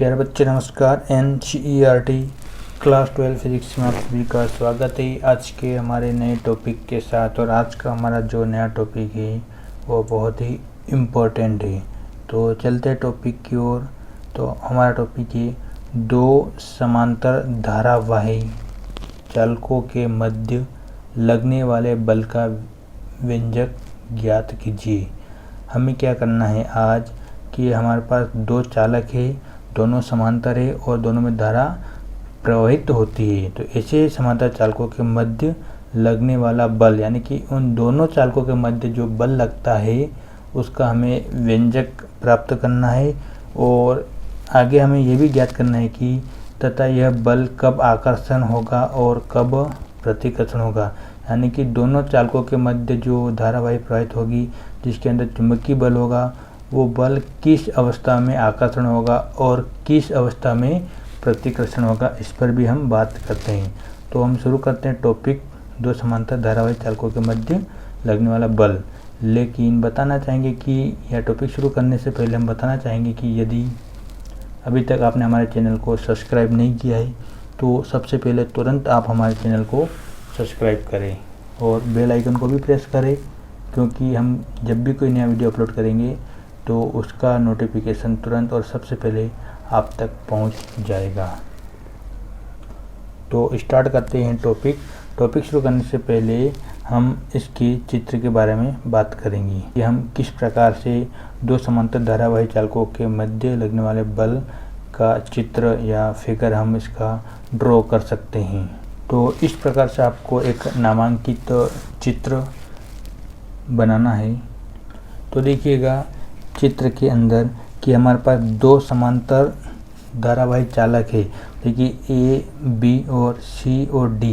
प्यारे बच्चे नमस्कार। NCERT क्लास 12 फिजिक्स में आप सभी का स्वागत है आज के हमारे नए टॉपिक के साथ। और आज का हमारा जो नया टॉपिक है वो बहुत ही इम्पोर्टेंट है। तो चलते हैं टॉपिक की ओर। तो हमारा टॉपिक है दो समांतर धारावाही चालकों के मध्य लगने वाले बल का व्यंजक ज्ञात कीजिए। हमें क्या करना है आज कि हमारे पास दो चालक है, दोनों समांतर है और दोनों में धारा प्रवाहित होती है। तो ऐसे समांतर चालकों के मध्य लगने वाला बल यानी कि उन दोनों चालकों के मध्य जो बल लगता है उसका हमें व्यंजक प्राप्त करना है। और आगे हमें यह भी ज्ञात करना है कि तथा यह बल कब आकर्षण होगा और कब प्रतिकर्षण होगा। यानी कि दोनों चालकों के मध्य जो धारावाही प्रवाहित होगी जिसके अंदर चुंबकीय बल होगा वो बल किस अवस्था में आकर्षण होगा और किस अवस्था में प्रतिकर्षण होगा, इस पर भी हम बात करते हैं। तो हम शुरू करते हैं टॉपिक दो समांतर धारावाही चालकों के मध्य लगने वाला बल। लेकिन बताना चाहेंगे कि यह टॉपिक शुरू करने से पहले हम बताना चाहेंगे कि यदि अभी तक आपने हमारे चैनल को सब्सक्राइब नहीं किया है तो सबसे पहले तुरंत आप हमारे चैनल को सब्सक्राइब करें और बेल आइकन को भी प्रेस करें, क्योंकि हम जब भी कोई नया वीडियो अपलोड करेंगे तो उसका नोटिफिकेशन तुरंत और सबसे पहले आप तक पहुंच जाएगा। तो स्टार्ट करते हैं टॉपिक शुरू करने से पहले हम इसके चित्र के बारे में बात करेंगे कि हम किस प्रकार से दो समांतर धारावाही चालकों के मध्य लगने वाले बल का चित्र या फिगर हम इसका ड्रॉ कर सकते हैं। तो इस प्रकार से आपको एक नामांकित चित्र बनाना है। तो देखिएगा चित्र के अंदर कि हमारे पास दो समांतर धारावाही चालक है। देखिए A, B और C और D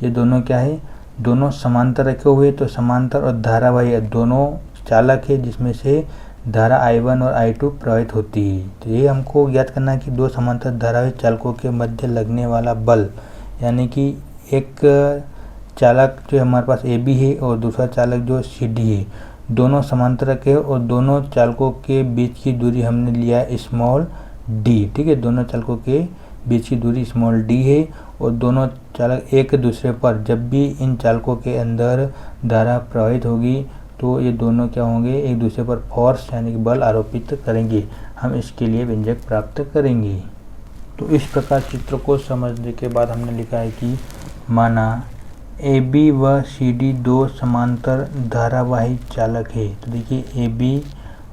ये दोनों क्या है, दोनों समांतर रखे हुए। तो समांतर और धारावाही दोनों चालक है जिसमें से धारा I1 और I2 प्रवाहित होती है। तो ये हमको ज्ञात करना है कि दो समांतर धारावाही चालकों के मध्य लगने वाला बल, यानी कि एक चालक जो हमारे पास AB है और दूसरा चालक जो CD है, दोनों समांतर रखे और दोनों चालकों के बीच की दूरी हमने लिया है स्मॉल d। ठीक है, दोनों चालकों के बीच की दूरी स्मॉल d है और दोनों चालक एक दूसरे पर जब भी इन चालकों के अंदर धारा प्रवाहित होगी तो ये दोनों क्या होंगे, एक दूसरे पर फोर्स यानी कि बल आरोपित करेंगे। हम इसके लिए व्यंजक प्राप्त करेंगे। तो इस प्रकार चित्र को समझने के बाद हमने लिखा है कि माना AB व CD दो समांतर धारावाही चालक है। तो देखिए AB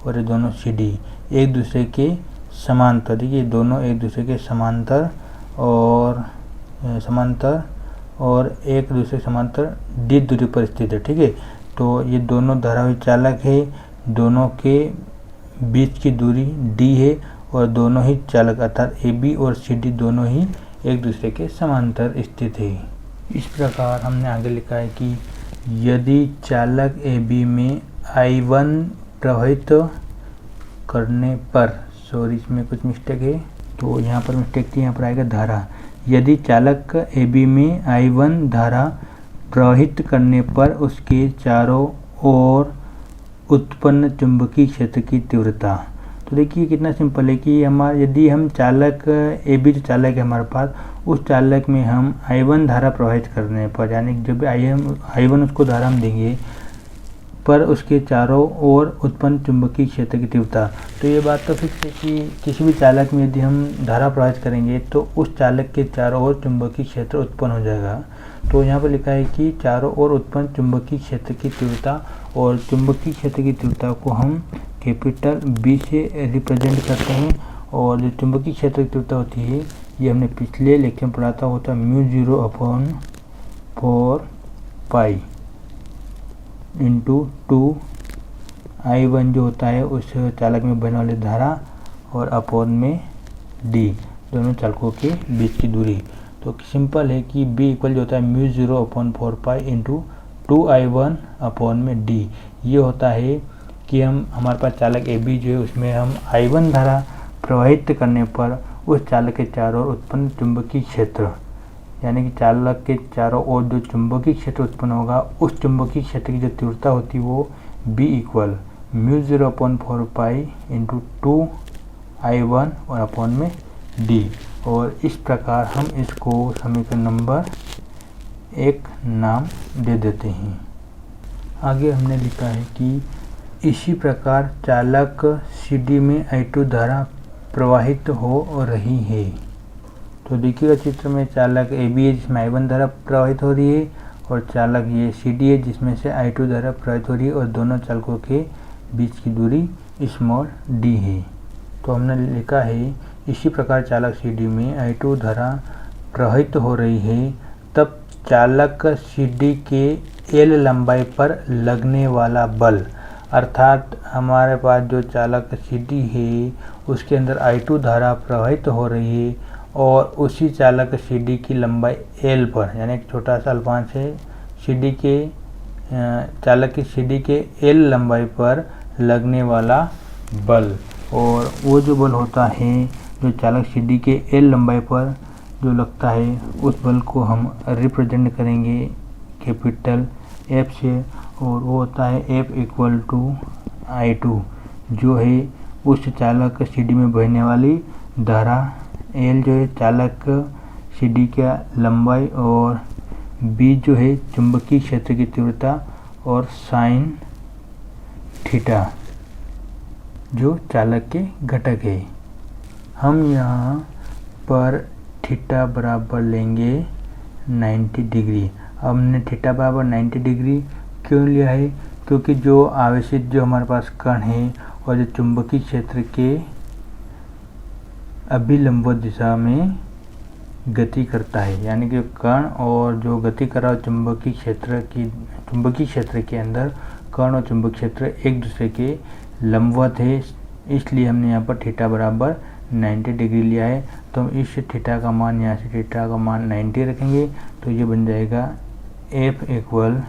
और ये दोनों CD एक दूसरे के समांतर, देखिए दोनों एक दूसरे के समांतर और एक दूसरे समांतर d दूरी पर स्थित है। ठीक है, तो ये दोनों धारावाही चालक है, दोनों के बीच की दूरी d है और दोनों ही चालक अर्थात AB और CD दोनों ही एक दूसरे के समांतर स्थित है। इस प्रकार हमने आगे लिखा है कि यदि चालक AB में I1 प्रवाहित करने पर, सॉरी इसमें कुछ मिस्टेक है तो यहाँ पर मिस्टेक थी, यहाँ पर आएगा धारा। यदि चालक AB में I1 धारा प्रवाहित करने पर उसके चारों ओर उत्पन्न चुंबकीय क्षेत्र की तीव्रता। तो देखिए कितना सिंपल है कि यदि हम चालक AB जो चालक है हमारे पास, उस चालक में हम I1 धारा प्रवाहित करने पर, यानी जब I1 उसको धारा हम देंगे पर उसके चारों ओर उत्पन्न चुंबकीय क्षेत्र की तीव्रता। तो ये बात तो फिक्स है कि किसी भी चालक में यदि हम धारा प्रवाहित करेंगे तो उस चालक के चारों ओर चुंबकीय क्षेत्र उत्पन्न हो जाएगा। तो यहाँ पर लिखा है कि चारों ओर उत्पन्न चुंबकीय क्षेत्र की तीव्रता, और चुंबकीय क्षेत्र की तीव्रता को हम कैपिटल B से रिप्रेजेंट करते हैं। और जो चुंबकीय क्षेत्र की तीव्रता होती है ये हमने पिछले लेक्चर में पढ़ा था, होता है μ0/4 पाई इंटू 2 I1 जो होता है उस चालक में बहने वाली धारा और अपॉन में D दोनों चालकों के बीच की दूरी। तो सिंपल है कि B इक्वल जो होता है μ0/4 पाई इंटू 2I1 अपॉन में D। ये होता है कि हमारे पास चालक AB जो है उसमें हम I1 धारा प्रवाहित करने पर उस चालक के चारों ओर उत्पन्न चुंबकीय क्षेत्र, यानी कि चालक के चारों ओर जो चुंबकीय क्षेत्र उत्पन्न होगा उस चुंबकीय क्षेत्र की जो तीव्रता होती है वो B equal μ0/4 pi into 2I1 और अपॉन में डी। और इस प्रकार हम इसको समीकरण नंबर 1 नाम दे देते हैं। आगे हमने लिखा है कि इसी प्रकार चालक CD में I2 धारा प्रवाहित हो रही है। तो देखिएगा चित्र में चालक AB है जिसमें I1 धारा प्रवाहित हो रही है और चालक ये CD है जिसमें से I2 धारा प्रवाहित हो रही है और दोनों चालकों के बीच की दूरी स्मॉल d है। तो हमने लिखा है इसी प्रकार चालक CD में I2 धारा प्रवाहित हो रही है, तब चालक CD के L लंबाई पर लगने वाला बल, अर्थात हमारे पास जो चालक CD है उसके अंदर I2 धारा प्रवाहित हो रही है और उसी चालक CD की लंबाई L पर, यानी एक छोटा सा अल्पांश है CD के चालक की CD के L लंबाई पर लगने वाला बल। और वो जो बल होता है जो चालक CD के L लंबाई पर जो लगता है उस बल को हम रिप्रेजेंट करेंगे कैपिटल F से, और वो होता है F इक्वल टू I2 जो है उस चालक CD में बहने वाली धारा, L जो है चालक CD का लंबाई और B जो है चुंबकीय क्षेत्र की तीव्रता और साइन थीटा जो चालक के घटक है। हम यहाँ पर थीटा बराबर लेंगे 90 डिग्री। अब हमने थीटा बराबर 90 डिग्री क्यों लिया है? क्योंकि जो आवेशित जो हमारे पास कण है और जो चुंबकीय क्षेत्र के अभिलंब दिशा में गति करता है, यानी कि कण और जो गति कर रहा है चुंबकीय क्षेत्र के अंदर कण और चुंबकीय क्षेत्र एक दूसरे के लंबवत है, इसलिए हमने यहाँ पर थीटा बराबर 90 डिग्री लिया है। तो हम इस थीटा का मान यहाँ से थीटा का मान 90 रखेंगे, तो ये बन जाएगा F इक्वल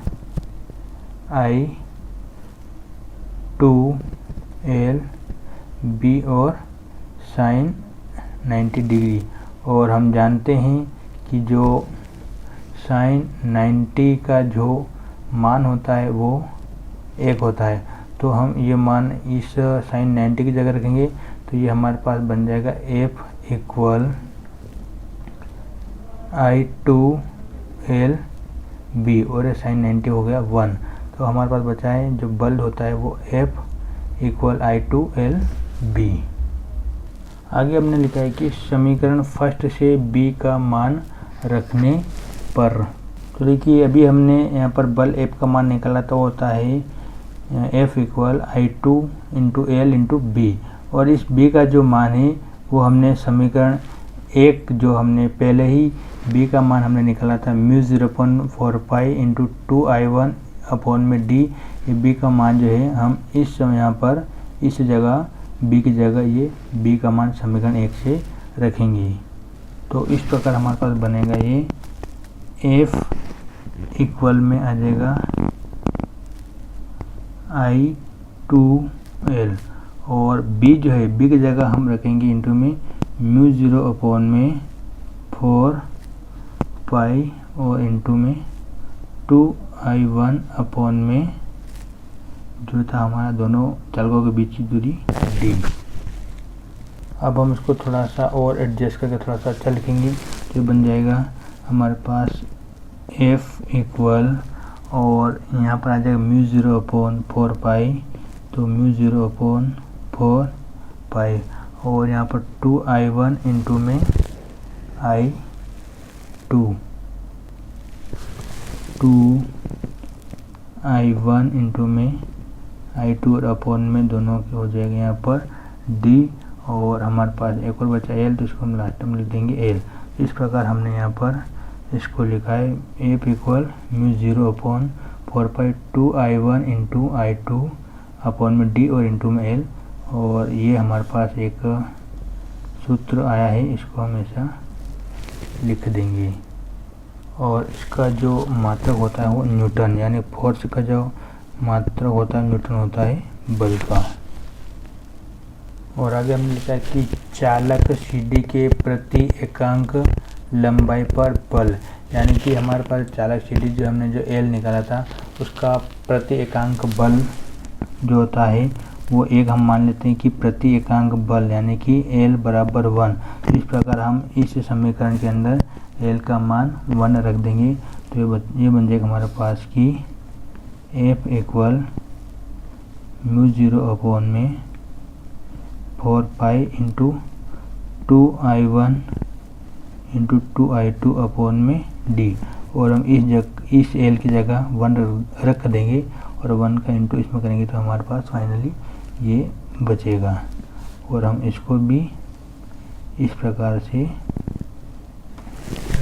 I2L B और साइन 90 डिग्री। और हम जानते हैं कि जो साइन 90 का जो मान होता है वो 1 होता है, तो हम ये मान इस साइन 90 की जगह रखेंगे, तो ये हमारे पास बन जाएगा F इक्वल I2L B और ये साइन 90 हो गया 1। तो हमारे पास बचा है जो बल होता है वो F इक्वल I2L B। आगे हमने लिखा है कि समीकरण फर्स्ट से B का मान रखने पर, तो देखिए अभी हमने यहाँ पर बल F का मान निकाला तो होता है F equal I2 into L into B, और इस B का जो मान है वो हमने समीकरण 1 जो हमने पहले ही B का मान हमने निकाला था μ0.4 पाई इंटू 2I1 अपॉन में D, ये B का मान जो है हम इस समय यहाँ पर इस जगह B की जगह ये B का मान समीकरण 1 से रखेंगे। तो इस प्रकार हमारे पास बनेगा ये F इक्वल में आ जाएगा I2L और B जो है B की जगह हम रखेंगे इंटू में μ0 अपॉन में 4 पाई और इंटू में 2I1 अपॉन में जो था हमारा दोनों चालकों के बीच की दूरी D। अब हम इसको थोड़ा सा और एडजस्ट करके थोड़ा सा अच्छा लिखेंगे, तो बन जाएगा हमारे पास F इक्वल और यहाँ पर आ जाएगा μ0 अपॉन 4 पाई, तो μ0 अपॉन 4 पाई और यहाँ पर 2I1 इंटू में I2 2I1 इंटू में I2 और अपॉन में दोनों के हो जाएगा यहाँ पर D, और हमारे पास एक और बचा L, तो इसको हम लास्ट में लिख देंगे L। इस प्रकार हमने यहाँ पर इसको लिखा है F इक्वल μ0 अपॉन 4 पाई 2I1 इंटू I2 अपॉन में D और इंटू में L, और ये हमारे पास एक सूत्र आया है, इसको हम ऐसा लिख देंगे। और इसका जो मात्रक होता है वो न्यूटन, यानी फोर्स का जो मात्रक होता है न्यूटन होता है बल का। और आगे हमने लिखा है कि चालक CD के प्रति एकांक लंबाई पर बल, यानी कि हमारे पास चालक CD जो हमने जो L निकाला था उसका प्रति एकांक बल जो होता है वो एक हम मान लेते हैं कि प्रति एकांक बल यानी कि L बराबर 1। तो इस प्रकार हम इस समीकरण के अंदर L का मान 1 रख देंगे। तो ये बन जाएगा हमारे पास कि F इक्वल μ0 में 4 pi into 2I1 into 2I2 में d। और हम इस L की जगह 1 रख देंगे और 1 का इंटू इसमें करेंगे तो हमारे पास फाइनली ये बचेगा। और हम इसको भी इस प्रकार से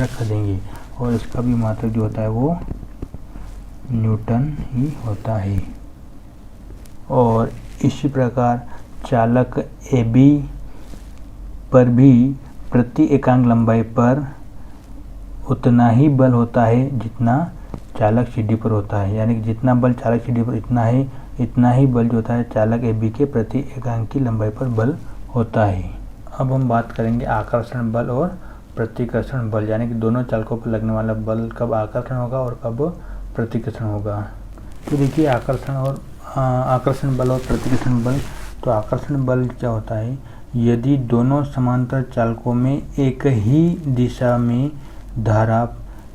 रख देंगे और इसका भी मात्रक जो होता है वो न्यूटन ही होता है। और इसी प्रकार चालक AB पर भी प्रति एकांक लंबाई पर उतना ही बल होता है जितना चालक CD पर होता है, यानी कि जितना बल चालक CD पर इतना ही बल जो होता है चालक AB के प्रति एकांक की लंबाई पर बल होता है। अब हम बात करेंगे आकर्षण बल और प्रतिकर्षण बल, यानी कि दोनों चालकों पर लगने वाला बल कब आकर्षण होगा और कब प्रतिकर्षण होगा। तो देखिए आकर्षण बल और प्रतिकर्षण बल। तो आकर्षण बल क्या होता है, यदि दोनों समांतर चालकों में एक ही दिशा में धारा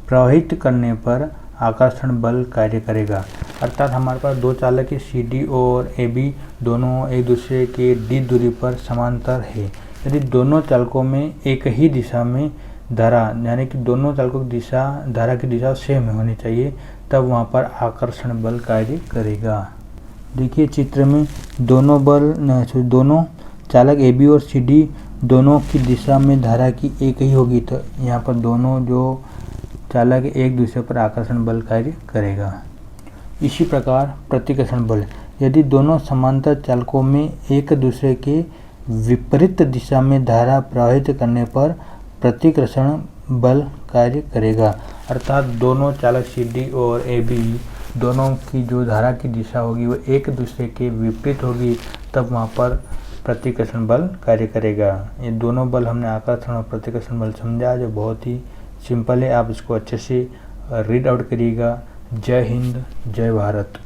प्रवाहित करने पर आकर्षण बल कार्य करेगा। अर्थात हमारे पास दो चालक है CD और AB, दोनों एक दूसरे के d दूरी पर समांतर है। यदि दोनों चालकों में एक ही दिशा में धारा, यानी कि दोनों चालकों की धारा की दिशा सेम होनी चाहिए, तब वहाँ पर आकर्षण बल कार्य करेगा। देखिए चित्र में दोनों चालक AB और CD दोनों की दिशा में धारा की एक ही होगी, तो यहाँ पर दोनों जो चालक एक दूसरे पर आकर्षण बल कार्य करेगा। इसी प्रकार प्रतिकर्षण बल, यदि दोनों समांतर चालकों में एक दूसरे के विपरीत दिशा में धारा प्रवाहित करने पर प्रतिकर्षण बल कार्य करेगा। अर्थात दोनों चालक CD और AB दोनों की जो धारा की दिशा होगी वो एक दूसरे के विपरीत होगी, तब वहाँ पर प्रतिकर्षण बल कार्य करेगा। ये दोनों बल हमने आकर्षण और प्रतिकर्षण बल समझा, जो बहुत ही सिंपल है। आप इसको अच्छे से रीड आउट करिएगा। जय हिंद, जय भारत।